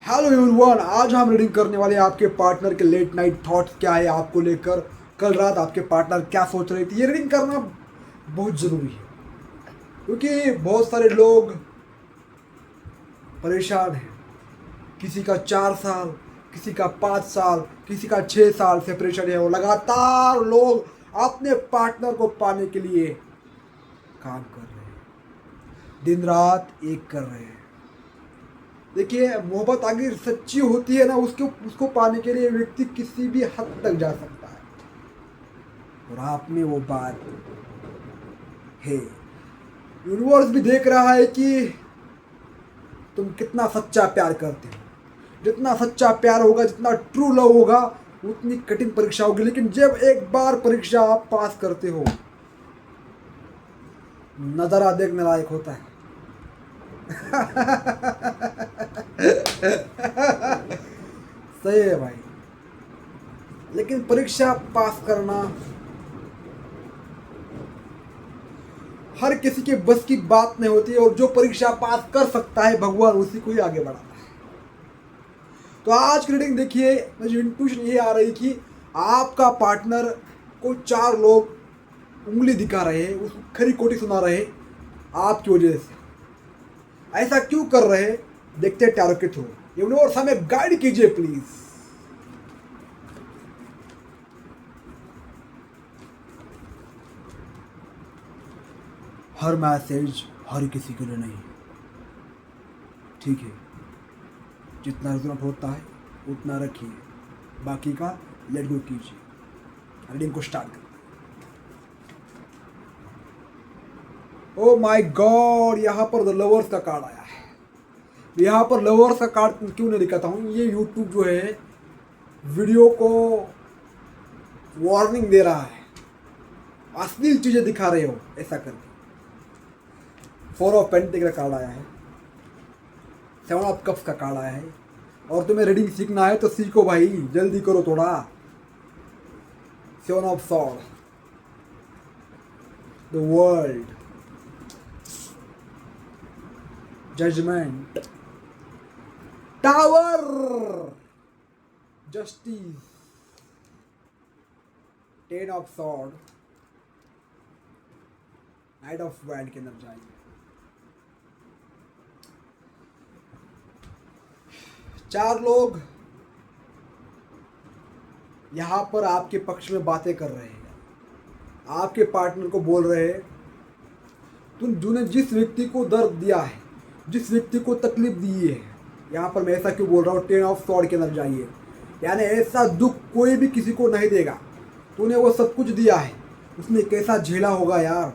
Hello everyone, आज हम reading करने वाले हैं आपके पार्टनर के लेट नाइट थॉट्स क्या है आपको लेकर। कल रात आपके पार्टनर क्या सोच रही थी, ये रीडिंग करना बहुत ज़रूरी है क्योंकि बहुत सारे लोग परेशान हैं। किसी का 4 साल, किसी का 5 साल, किसी का 6 साल से परेशान है। वो लगातार लोग अपने पार्टनर को पाने के लिए काम कर रहे हैं, दिन रात एक कर रहे हैं। देखिए, मोहब्बत अगर सच्ची होती है ना, उसको उसको पाने के लिए व्यक्ति किसी भी हद तक जा सकता है। और आप में वो बात है। यूनिवर्स भी देख रहा है कि तुम कितना सच्चा प्यार करते हो। जितना सच्चा प्यार होगा, जितना ट्रू लव होगा, उतनी कठिन परीक्षा होगी। लेकिन जब एक बार परीक्षा आप पास करते हो, नज़ारा देखने लायक होता है। सही है भाई, लेकिन परीक्षा पास करना हर किसी के बस की बात नहीं होती है। और जो परीक्षा पास कर सकता है, भगवान उसी को ही आगे बढ़ाता है। तो आज की रीडिंग देखिए, मुझे इंट्यूशन ये आ रही कि आपका पार्टनर को 4 लोग उंगली दिखा रहे हैं, उसको खरी खोटी सुना रहे हैं आपकी वजह से। ऐसा क्यों कर रहे हैं, देखते हैं टैरो के थ्रू। यूनिवर्स हमें गाइड कीजिए प्लीज। हर मैसेज हर किसी के लिए नहीं, ठीक है। जितना जरूरत होता है उतना रखिए, बाकी का लेट गो कीजिए। रीडिंग को स्टार्ट करते हैं। ओ माय गॉड, यहाँ पर द लवर्स का कार्ड आया है। यहाँ पर लवर्स का कार्ड क्यों नहीं दिखाता हूँ, ये यूट्यूब जो है वीडियो को वार्निंग दे रहा है, अश्लील चीज़ें दिखा रहे हो ऐसा करके। 4 ऑफ पेंटिकल का कार्ड आया है, 7 ऑफ कप्स का कार्ड आया है। और तुम्हें रीडिंग सीखना है तो सीखो भाई, जल्दी करो थोड़ा। 7 of swords, the world, judgment, tower, justice, 10 of swords, knight of wands के अंदर जाइए। 4 लोग यहाँ पर आपके पक्ष में बातें कर रहे हैं। आपके पार्टनर को बोल रहे हैं, तूने जिस व्यक्ति को दर्द दिया है, जिस व्यक्ति को तकलीफ दी है, यहाँ पर मैं ऐसा क्यों बोल रहा हूँ, 10 ऑफ सॉर्ड के अंदर जाइए। यानी ऐसा दुख कोई भी किसी को नहीं देगा। तूने वो सब कुछ दिया है, उसने कैसा झेला होगा यार।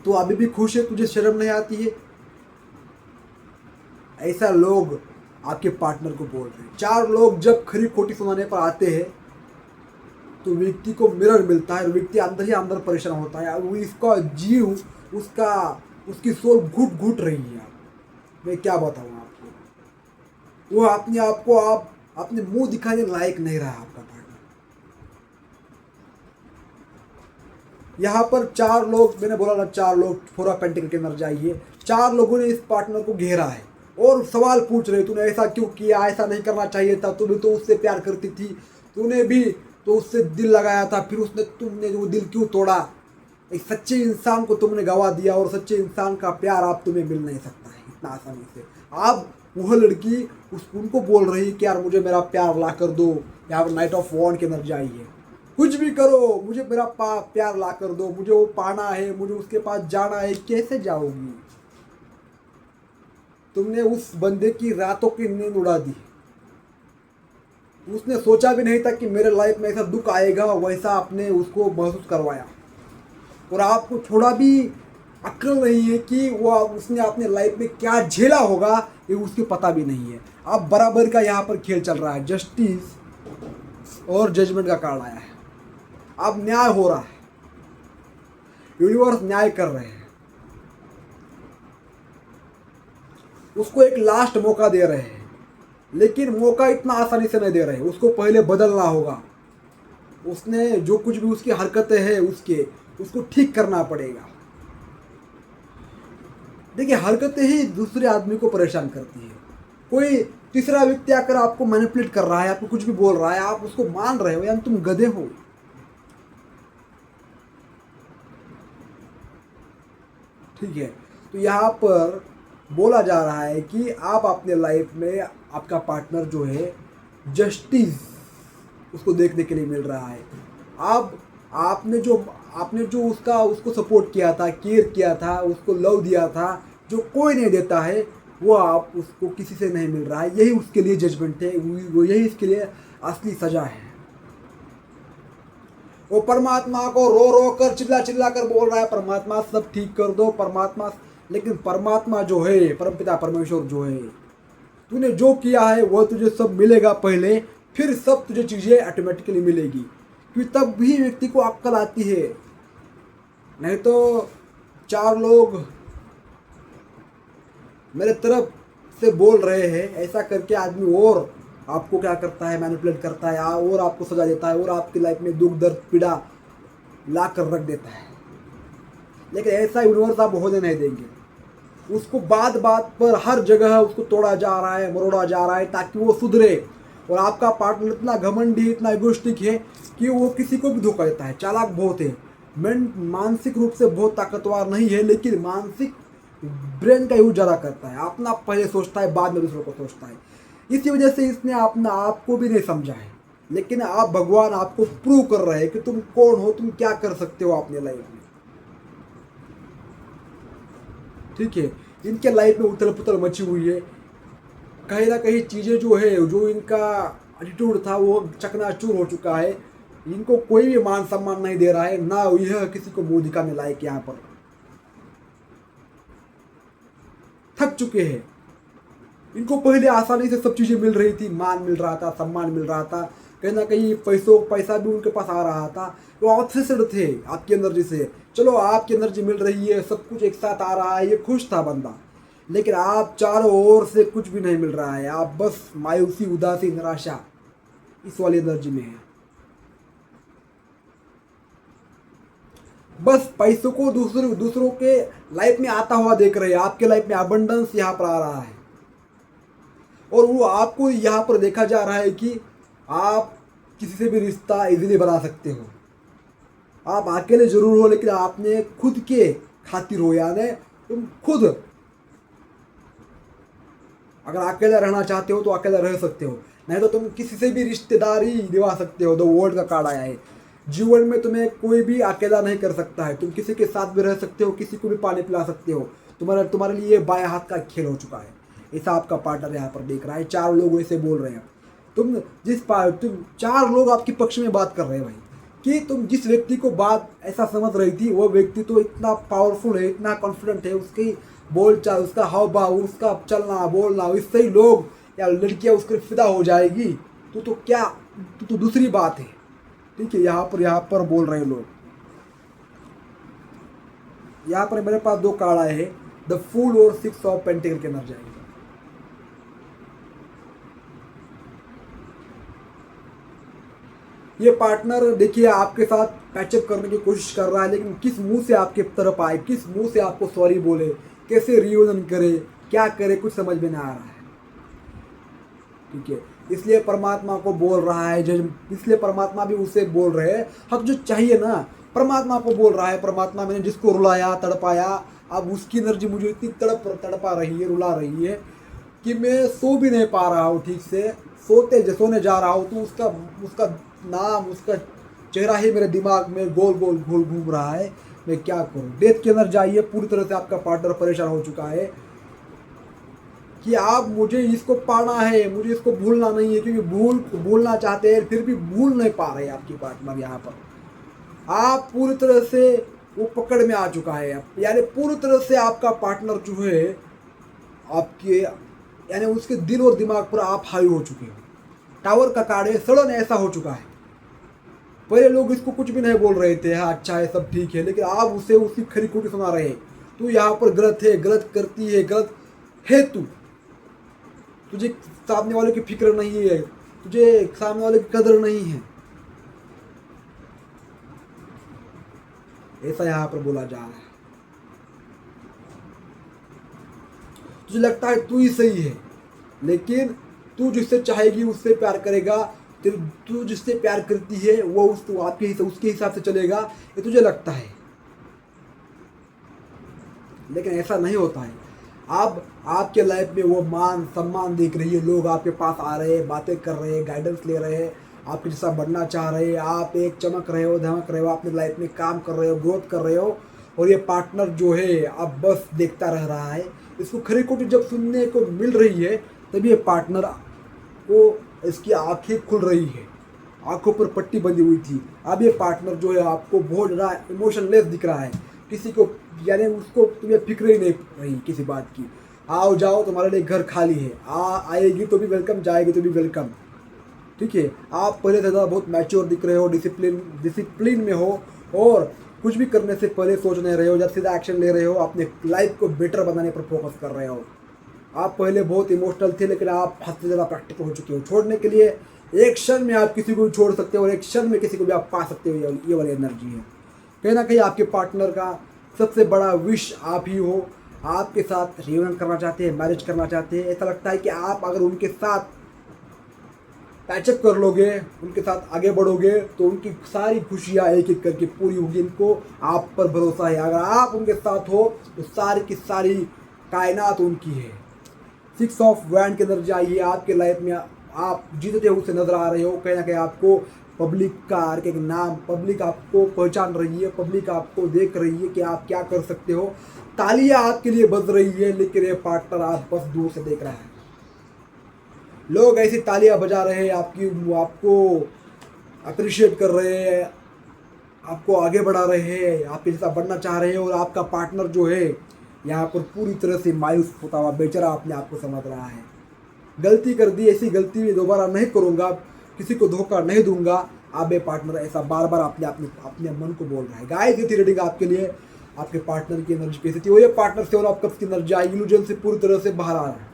तो अभी भी खुश है, तुझे शर्म नहीं आती है। ऐसा लोग आपके पार्टनर को बोल रहे हैं। 4 लोग जब खरी खोटी सुनाने पर आते हैं तो व्यक्ति को मिरर मिलता है, व्यक्ति अंदर ही अंदर परेशान होता है। वो इसका जीव, उसकी सोल घुट घुट रही है। मैं क्या बताऊँ आपको, वो अपने आप को आप अपने मुंह दिखाने लायक नहीं रहा आपका पार्टनर। यहाँ पर 4 लोग, मैंने बोला ना 4 लोग 4 ऑफ पेंटिकल के अंदर जाइए। 4 लोगों ने इस पार्टनर को घेरा है और सवाल पूछ रहे, तूने ऐसा क्यों किया, ऐसा नहीं करना चाहिए था, तू भी तो उससे प्यार करती थी, तूने भी तो उससे दिल लगाया था, फिर तुमने वो दिल क्यों तोड़ा। एक सच्चे इंसान को तुमने गवा दिया और सच्चे इंसान का प्यार आप तुम्हें मिल नहीं सकता है इतना आसानी से। आप वह लड़की उनको बोल रही कि यार मुझे मेरा प्यार ला कर दो। यहाँ पर नाइट ऑफ वॉन्ड के अंदर जाइए, कुछ भी करो, मुझे मेरा प्यार ला कर दो, मुझे वो पाना है, मुझे उसके पास जाना है। कैसे जाओगी? तुमने उस बंदे की रातों की नींद उड़ा दी। उसने सोचा भी नहीं था कि मेरे लाइफ में ऐसा दुख आएगा, वैसा आपने उसको महसूस करवाया। और आपको थोड़ा भी अक्ल नहीं है कि वो उसने अपने लाइफ में क्या झेला होगा, ये उसको पता भी नहीं है। अब बराबर का यहाँ पर खेल चल रहा है। जस्टिस और जजमेंट का कार्ड आया है। अब न्याय हो रहा है, यूनिवर्स न्याय कर रहे हैं। उसको एक लास्ट मौका दे रहे हैं, लेकिन मौका इतना आसानी से नहीं दे रहे। उसको पहले बदलना होगा। उसने जो कुछ भी उसकी हरकतें हैं उसको ठीक करना पड़ेगा। देखिए, हरकतें ही दूसरे आदमी को परेशान करती है। कोई तीसरा व्यक्ति आकर आपको मैनिपुलेट कर रहा है, आपको कुछ भी बोल रहा है, आप उसको मान रहे हो, यानी तुम गधे हो। ठीक है, तो यहाँ पर बोला जा रहा है कि आप अपने लाइफ में आपका पार्टनर जो है जस्टिस उसको देखने के लिए मिल रहा है। आप आपने जो उसको सपोर्ट किया था, केयर किया था, उसको लव दिया था, जो कोई नहीं देता है, वो आप उसको किसी से नहीं मिल रहा है। यही उसके लिए जजमेंट है, वो यही इसके लिए असली सजा है। वो परमात्मा को रो रो कर चिल्ला चिल्ला कर बोल रहा है, परमात्मा सब ठीक कर दो परमात्मा। लेकिन परमात्मा जो है, परमपिता परमेश्वर जो है, तूने जो किया है वो तुझे सब मिलेगा पहले, फिर सब तुझे चीज़ें ऑटोमेटिकली मिलेगी। क्योंकि तब भी व्यक्ति को अक्ल आती है। नहीं तो 4 लोग मेरे तरफ से बोल रहे हैं ऐसा करके आदमी और आपको क्या करता है, मैनिपुलेट करता है, और आपको सजा देता है, और आपकी लाइफ में दुख दर्द पीड़ा ला कर रख देता है। लेकिन ऐसा यूनिवर्स आप होने नहीं देंगे। उसको बात बात पर हर जगह उसको तोड़ा जा रहा है, मरोड़ा जा रहा है ताकि वो सुधरे। और आपका पार्टनर इतना घमंडी, इतना इगोइस्टिक है कि वो किसी को भी धोखा देता है, चालाक बहुत है। मानसिक रूप से बहुत ताकतवर नहीं है, लेकिन मानसिक ब्रेन का यूज ज़्यादा करता है। अपना पहले सोचता है, बाद में दूसरों को सोचता है। इसी वजह से इसने अपना आप को भी नहीं समझा है। लेकिन आप भगवान आपको प्रूव कर रहे हैं कि तुम कौन हो, तुम क्या कर सकते हो अपने लाइफ में। ठीक है, इनके लाइफ में उथल पुथल मची हुई है। कहीं ना कहीं चीज़ें जो है, जो इनका एटीट्यूड था वो चकनाचूर हो चुका है। इनको कोई भी मान सम्मान नहीं दे रहा है, ना यह किसी को मुंह दिखाने लायक यहाँ पर। थक चुके हैं। इनको पहले आसानी से सब चीज़ें मिल रही थी, मान मिल रहा था, सम्मान मिल रहा था, कहीं ना कहीं पैसा भी उनके पास आ रहा था। वो ऑब्सेस्ड थे आपकी एनर्जी से। चलो आपकी एनर्जी मिल रही है, सब कुछ एक साथ आ रहा है, ये खुश था बंदा। लेकिन आप चारों ओर से कुछ भी नहीं मिल रहा है, आप बस मायूसी, उदासी, निराशा इस वाली एनर्जी में है। बस पैसों को दूसरों के लाइफ में आता हुआ देख रहे हैं। आपके लाइफ में अबंडेंस यहाँ पर आ रहा है, और वो आपको यहाँ पर देखा जा रहा है कि आप किसी से भी रिश्ता इजीली बना सकते हो। आप अकेले जरूर हो, लेकिन आपने खुद के खातिर हो, यानी तुम खुद अगर अकेला रहना चाहते हो तो अकेला रह सकते हो, नहीं तो तुम किसी से भी रिश्तेदारी निभा सकते हो। द वर्ल्ड का कार्ड आया है। जीवन में तुम्हें कोई भी अकेला नहीं कर सकता है। तुम किसी के साथ भी रह सकते हो, किसी को भी पानी पिला सकते हो। तुम्हारे लिए बाएं हाथ का खेल हो चुका है। ऐसा आपका पार्टनर यहाँ पर देख रहा है। 4 लोग वैसे बोल रहे हैं। तुम 4 लोग आपके पक्ष में बात कर रहे हैं भाई, कि तुम जिस व्यक्ति को बात ऐसा समझ रही थी, वो व्यक्ति तो इतना पावरफुल है, इतना कॉन्फिडेंट है, उसकी बोलचाल, उसका हाव भाव, उसका चलना बोलना, इससे ही लोग या लड़कियां उसके फिदा हो जाएगी। तो दूसरी बात है। ठीक है, यहाँ पर बोल रहे हैं लोग। यहाँ पर मेरे पास 2 कार्ड आए हैं, द फूल और 6 ऑफ पेंटिकल के एनर्जी आएगी। ये पार्टनर देखिए आपके साथ पैचअप करने की कोशिश कर रहा है, लेकिन किस मुंह से आपके तरफ आए, किस मुंह से आपको सॉरी बोले, कैसे रियूनियन करे, क्या करे, कुछ समझ में ना आ रहा है। ठीक है, इसलिए परमात्मा को बोल रहा है, इसलिए परमात्मा भी उसे बोल रहे हैं। हक जो चाहिए ना, परमात्मा को बोल रहा है, परमात्मा मैंने जिसको रुलाया तड़पाया, अब उसकी एनर्जी मुझे इतनी तड़पा रही है, रुला रही है कि मैं सो भी नहीं पा रहा हूँ ठीक से। सोने जा रहा हूँ तो उसका नाम, उसका चेहरा ही मेरे दिमाग में गोल गोल घूल घूम रहा है। मैं क्या करूँ। डेथ के अंदर जाइए, पूरी तरह से आपका पार्टनर परेशान हो चुका है कि आप मुझे इसको पाना है, मुझे इसको भूलना नहीं है, क्योंकि भूलना चाहते हैं फिर भी भूल नहीं पा रहे आपकी पार्टनर। यहाँ पर आप पूरी तरह से वो पकड़ में आ चुका है, यानी पूरी तरह से आपका पार्टनर जो है आपके, यानी उसके दिल और दिमाग पर आप हावी हो चुके हो। टावर का कार्ड है, सड़न ऐसा हो चुका है। पहले लोग इसको कुछ भी नहीं बोल रहे थे, हाँ अच्छा है सब ठीक है, लेकिन आप उसे उसकी खरी खोटी सुना रहे हैं। तू यहाँ पर गलत है, गलत करती है, गलत है तुझे सामने वाले की फिक्र नहीं है, तुझे सामने वाले की कदर नहीं है, ऐसा यहाँ पर बोला जा रहा है। तुझे लगता है तू ही सही है, लेकिन तू जिससे चाहेगी उससे प्यार करेगा, तू जिससे प्यार करती है वो उसके हिसाब से चलेगा, ये तुझे लगता है, लेकिन ऐसा नहीं होता है। अब आपके लाइफ में वो मान सम्मान देख रही है, लोग आपके पास आ रहे हैं, बातें कर रहे हैं, गाइडेंस ले रहे हैं, आपके जैसा बढ़ना चाह रहे हैं, आप एक चमक रहे हो, धमक रहे हो, अपने लाइफ में काम कर रहे हो, ग्रोथ कर रहे हो, और ये पार्टनर जो है अब बस देखता रह रहा है। इसको खरी खोटी जब सुनने को मिल रही है तभी ये पार्टनर को इसकी आंखें खुल रही है, आंखों पर पट्टी बंधी हुई थी। अब ये पार्टनर जो है आपको बहुत ज़्यादा इमोशनलेस दिख रहा है, किसी को यानी उसको तुम्हें फिक्र ही नहीं रही किसी बात की। आओ जाओ, तुम्हारे लिए घर खाली है, आएगी तो भी वेलकम, जाएगी तो भी वेलकम, ठीक है। आप पहले से ज़्यादा बहुत मैच्योर दिख रहे हो, डिसिप्लिन में हो, और कुछ भी करने से पहले सोच नहीं रहे हो, जब सीधा एक्शन ले रहे हो, अपने लाइफ को बेटर बनाने पर फोकस कर रहे हो। आप पहले बहुत इमोशनल थे, लेकिन आप हद से ज़्यादा प्रैक्टिकल हो चुके हो। छोड़ने के लिए एक क्षण में आप किसी को भी छोड़ सकते हो, और एक क्षण में किसी को भी आप पा सकते हो। ये वाली एनर्जी है। कहीं ना कहीं आपके पार्टनर का सबसे बड़ा विश आप ही हो। आपके साथ रियूनियन करना चाहते हैं, मैरिज करना चाहते हैं। ऐसा लगता है कि आप अगर उनके साथ पैचअप कर लोगे, उनके साथ आगे बढ़ोगे, तो उनकी सारी खुशियाँ एक एक करके पूरी होगी। इनको आप पर भरोसा है। अगर आप उनके साथ हो तो सारी की सारी कायनात उनकी है। 6 ऑफ वैंड की एनर्जी आई है आपके लाइफ में। आप जीतते हुए नजर आ रहे हो। कहीं ना कहीं आपको पब्लिक का एक नाम, पब्लिक आपको पहचान रही है, पब्लिक आपको देख रही है कि आप क्या कर सकते हो। तालियां आपके लिए बज रही है, लेकिन ये पार्टनर आप बस दूर से देख रहा है। लोग ऐसी तालियां बजा रहे हैं, आपको अप्रिशिएट कर रहे हैं, आपको आगे बढ़ा रहे हैं, आपके जैसा बढ़ना चाह रहे हैं। और आपका पार्टनर जो है यहाँ पर पूरी तरह से मायूस होता हुआ बेचारा अपने आप को समझ रहा है। गलती कर दी, ऐसी गलती मैं दोबारा नहीं करूँगा, किसी को धोखा नहीं दूंगा। आप ये पार्टनर ऐसा बार बार अपने मन को बोल रहा है। गाइस, ये थी रीडिंग आपके लिए। आपके पार्टनर की एनर्जी कैसी थी, वो ये पार्टनर से और आपका की एनर्जी आई इल्यूजन से पूरी तरह से बाहर आ रहा है,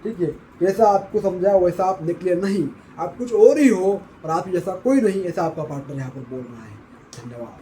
ठीक है। जैसा आपको समझा वैसा आप निकले नहीं, आप कुछ और ही हो और आप जैसा कोई नहीं, ऐसा आपका पार्टनर यहाँ पर बोल रहा है। धन्यवाद।